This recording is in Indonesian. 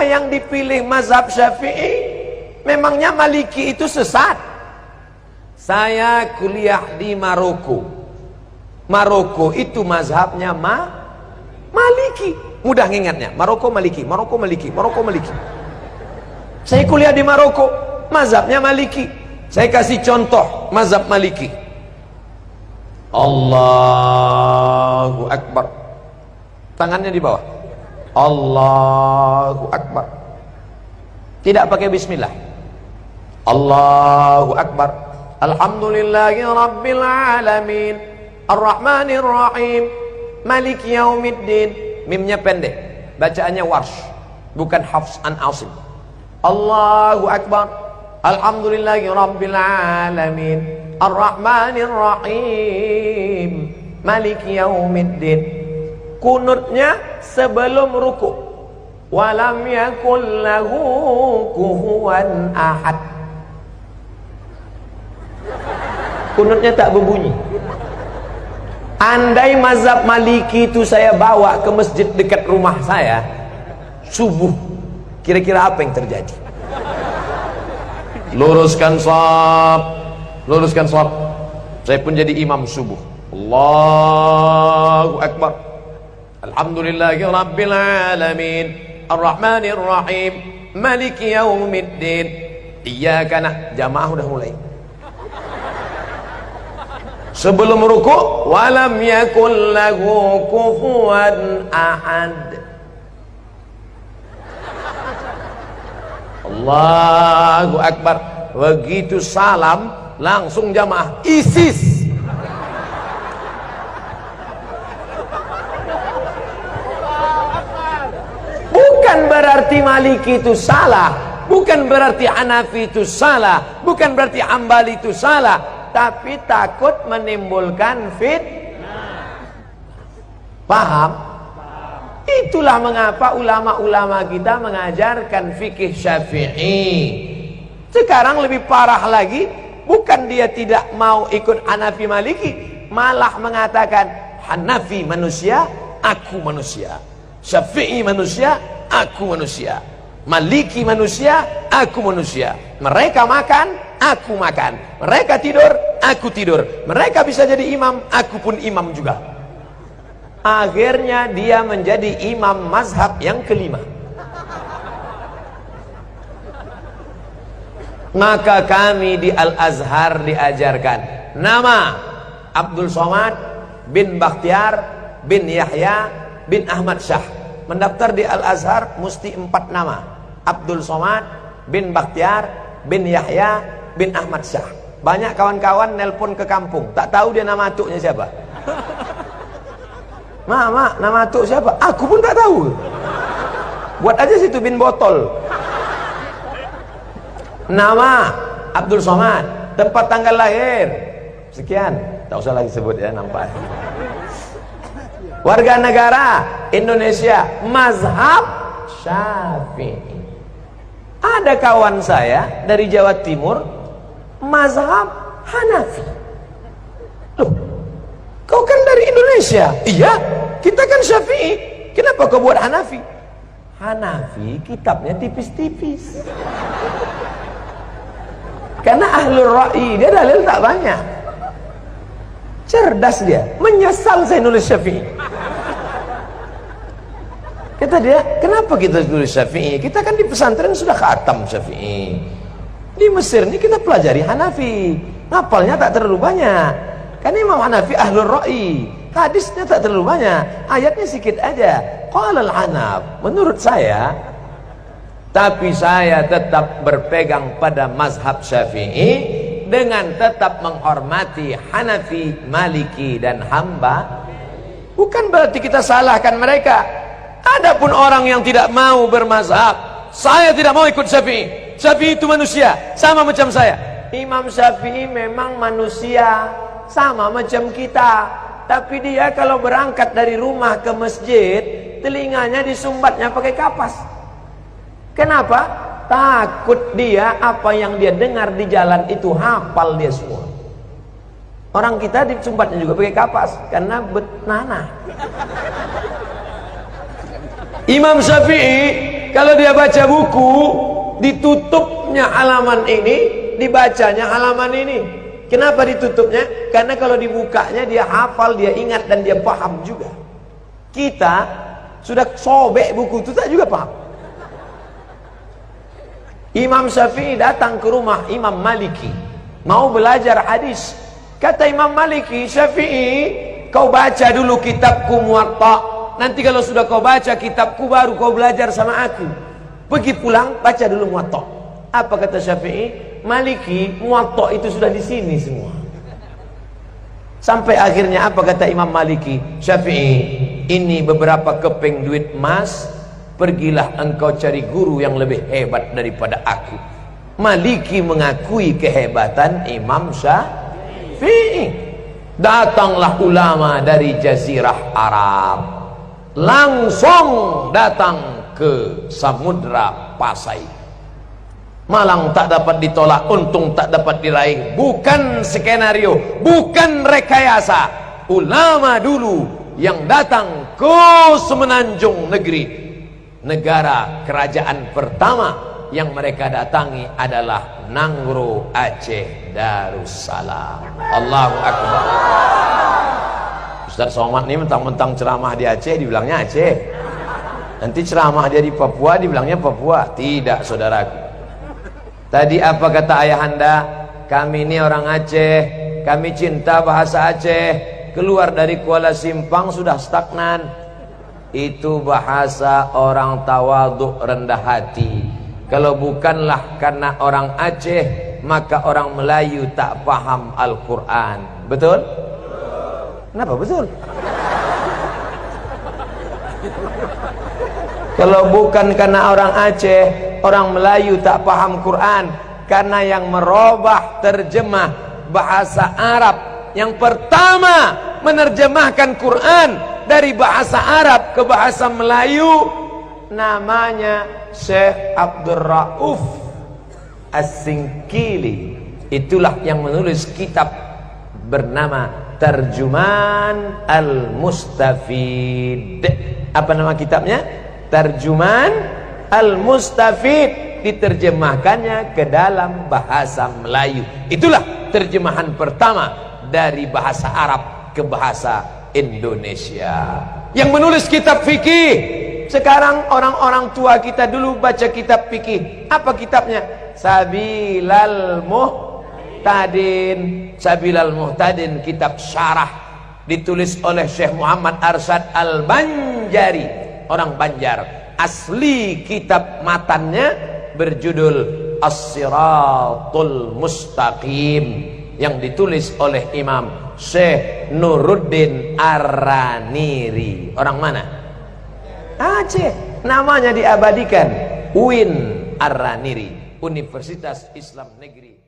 Kenapa yang dipilih mazhab Syafi'i? Memangnya Maliki itu sesat? Saya kuliah di Maroko. Maroko itu mazhabnya Maliki. Mudah ngingatnya, Maroko Maliki, Maroko Maliki, Maroko Maliki. Saya kuliah di Maroko, mazhabnya Maliki. Saya kasih contoh mazhab Maliki. Allahu Akbar. Tangannya di bawah. Allahu Akbar. Tidak pakai bismillah. Allahu Akbar. Alhamdulillahi Rabbil Alamin, Ar-Rahmanir Rahim, Maliki Yaumiddin. Mimnya pendek, bacaannya warsh, bukan Hafs an Asim. Allahu Akbar. Alhamdulillahi Rabbil Alamin, Ar-Rahmanir Rahim, Maliki Yaumiddin. Kunutnya sebelum ruku. Walam yakul lahu kufuwan ahad. Kunutnya tak berbunyi. Andai mazhab Maliki itu saya bawa ke masjid dekat rumah saya subuh, kira-kira apa yang terjadi? Luruskan shaf, luruskan shaf. Saya pun jadi imam subuh. Allahu Akbar. Alhamdulillahi Rabbil Alamin, Ar-Rahmanir Rahim, Maliki Yaumiddin. Iyyaka jamaah udah mulai. Sebelum ruku, walam yakul lahu kufuwan ahad. Allahu Akbar. Begitu salam langsung jamaah ISIS. Bukan berarti Maliki itu salah, bukan berarti Hanafi itu salah, bukan berarti Hambali itu salah, tapi takut menimbulkan fitnah. Paham? Itulah mengapa ulama-ulama kita mengajarkan fikih Syafi'i. Sekarang lebih parah lagi, bukan dia tidak mau ikut Hanafi Maliki, malah mengatakan Hanafi manusia, aku manusia. Syafi'i manusia, aku manusia. Maliki manusia, aku manusia. Mereka makan, aku makan. Mereka tidur, aku tidur. Mereka bisa jadi imam, aku pun imam juga. Akhirnya dia menjadi imam mazhab yang kelima. Maka kami di Al-Azhar diajarkan nama Abdul Somad bin Bakhtiar bin Yahya bin Ahmad Syah. Mendaftar di Al-Azhar mesti 4 nama. Abdul Somad bin Bakhtiar bin Yahya bin Ahmad Syah. Banyak kawan-kawan nelpon ke kampung, tak tahu dia nama atuknya siapa. Mak, nama atuk siapa? Aku pun tak tahu. Buat aja situ bin botol. Nama Abdul Somad, tempat tanggal lahir sekian, tak usah lagi sebut ya, nampak. Warga negara Indonesia, mazhab Syafi'i. Ada kawan saya dari Jawa Timur, mazhab Hanafi. Loh, kau kan dari Indonesia? Iya, kita kan Syafi'i. Kenapa kau buat Hanafi? Hanafi kitabnya tipis-tipis. Karena ahlul ra'i, dia dalil tak banyak. Cerdas dia, menyesal saya nulis Syafi'i. Kata dia, kenapa kita nulis Syafi'i? Kita kan di pesantren sudah khatam Syafi'i. Di Mesir ini kita pelajari Hanafi, ngapalnya tak terlalu banyak. Karena Imam Hanafi ahlul ra'i, hadisnya tak terlalu banyak, ayatnya sedikit aja. Qala al-Hanaf, menurut saya, tapi saya tetap berpegang pada mazhab Syafi'i dengan tetap menghormati Hanafi, Maliki dan Hamba. Bukan berarti kita salahkan mereka. Adapun orang yang tidak mau bermazhab, saya tidak mau ikut Syafi'i. Syafi'i itu manusia, sama macam saya. Imam Syafi'i memang manusia, sama macam kita. Tapi dia kalau berangkat dari rumah ke masjid, telinganya disumbatnya pakai kapas. Kenapa? Takut dia apa yang dia dengar di jalan itu hafal dia semua. Orang kita disumbatnya juga pakai kapas karena betnana. Imam Syafi'i kalau dia baca buku, ditutupnya halaman ini, dibacanya halaman ini. Kenapa ditutupnya? Karena kalau dibukanya dia hafal, dia ingat, dan dia paham juga. Kita sudah sobek buku itu, tak juga paham. Imam Syafi'i datang ke rumah Imam Maliki, mau belajar hadis. Kata Imam Maliki, Syafi'i, kau baca dulu kitabku Muwatta. Nanti kalau sudah kau baca kitabku, baru kau belajar sama aku. Pergi pulang, baca dulu Muwatta. Apa kata Syafi'i? Maliki, Muwatta itu sudah di sini semua. Sampai akhirnya apa kata Imam Maliki? Syafi'i, ini beberapa keping duit emas, pergilah engkau cari guru yang lebih hebat daripada aku. Maliki mengakui kehebatan Imam Syafi'i. Datanglah ulama dari Jazirah Arab, langsung datang ke Samudra Pasai. Malang tak dapat ditolak, untung tak dapat diraih. Bukan skenario, bukan rekayasa. Ulama dulu yang datang ke Semenanjung Negeri. Negara kerajaan pertama yang mereka datangi adalah Nangro Aceh Darussalam. Allahu Akbar. Ustaz Somad ini mentang-mentang ceramah di Aceh dibilangnya Aceh, nanti ceramah dia di Papua dibilangnya Papua. Tidak, saudaraku. Tadi apa kata ayahanda? Kami ini orang Aceh, kami cinta bahasa Aceh. Keluar dari Kuala Simpang sudah stagnan. Itu bahasa orang tawaduk, rendah hati. Kalau bukanlah karena orang Aceh, maka orang Melayu tak paham Al-Quran. Betul? Kenapa betul? Kalau bukan karena orang Aceh, orang Melayu tak paham Quran. Karena yang merubah terjemah bahasa Arab, yang pertama menerjemahkan Quran dari bahasa Arab ke bahasa Melayu, namanya Syekh Abdul Rauf As-Singkili. Itulah yang menulis kitab bernama Tarjuman Al-Mustafid. Apa nama kitabnya? Tarjuman Al-Mustafid. Diterjemahkannya ke dalam bahasa Melayu. Itulah terjemahan pertama dari bahasa Arab ke bahasa Indonesia. Yang menulis kitab fikih. Sekarang orang-orang tua kita dulu baca kitab fikih. Apa kitabnya? Sabilal Muhtadin. Sabilal Muhtadin, kitab syarah, ditulis oleh Syekh Muhammad Arsyad Al-Banjari, orang Banjar. Asli kitab matannya berjudul As-Siratul Mustaqim, yang ditulis oleh Imam Syekh Nuruddin Ar-Raniri. Orang mana? Aceh. Namanya diabadikan, UIN Ar-Raniri, Universitas Islam Negeri.